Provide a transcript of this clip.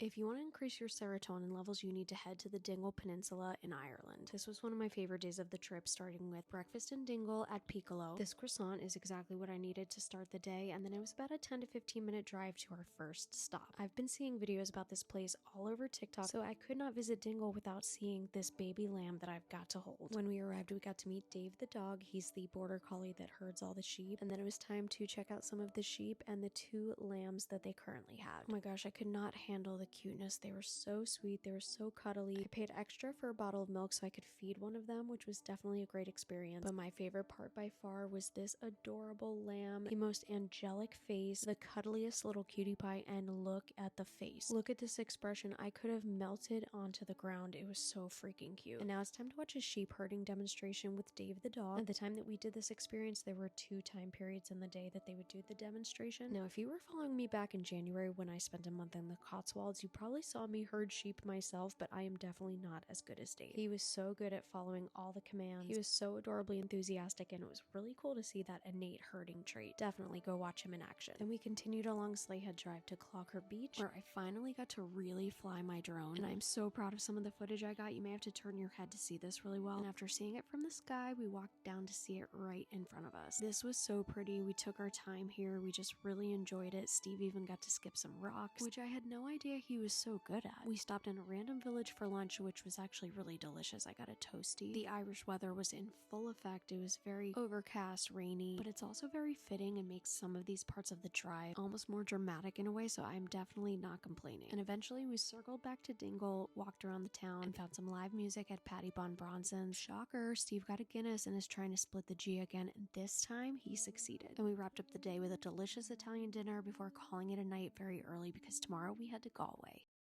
If you want to increase your serotonin levels, you need to head to the Dingle Peninsula in Ireland. This was one of my favorite days of the trip, starting with breakfast in Dingle at Piccolo. This croissant is exactly what I needed to start the day, and then it was about a 10 to 15 minute drive to our first stop. I've been seeing videos about this place all over TikTok, so I could not visit Dingle without seeing this baby lamb that I've got to hold. When we arrived, we got to meet Dave the dog. He's the border collie that herds all the sheep, and then it was time to check out some of the sheep and the 2 lambs that they currently had. Oh my gosh, I could not handle the cuteness. They were so sweet. They were so cuddly. I paid extra for a bottle of milk so I could feed one of them, which was definitely a great experience. But my favorite part by far was this adorable lamb, the most angelic face, the cuddliest little cutie pie, and look at the face. Look at this expression. I could have melted onto the ground. It was so freaking cute. And now it's time to watch a sheep herding demonstration with Dave the dog. At the time that we did this experience, there were 2 time periods in the day that they would do the demonstration. Now, if you were following me back in January when I spent a month in the Cotswolds, you probably saw me herd sheep myself, but I am definitely not as good as Dave. He was so good at following all the commands. He was so adorably enthusiastic, and it was really cool to see that innate herding trait. Definitely go watch him in action. Then we continued along Slayhead Drive to Clocker Beach, where I finally got to really fly my drone, and I'm so proud of some of the footage I got. You may have to turn your head to see this really well. And after seeing it from the sky, we walked down to see it right in front of us. This was so pretty. We took our time here. We just really enjoyed it. Steve even got to skip some rocks, which I had no idea he was so good at. We stopped in a random village for lunch, which was actually really delicious. I got a toasty. The Irish weather was in full effect. It was very overcast, rainy, but it's also very fitting and makes some of these parts of the drive almost more dramatic in a way, so I'm definitely not complaining. And eventually we circled back to Dingle, walked around the town, and found some live music at Patty Bon Bronson's. Shocker, Steve got a Guinness and is trying to split the G again, and this time he succeeded. And we wrapped up the day with a delicious Italian dinner before calling it a night very early because tomorrow we head to Galway.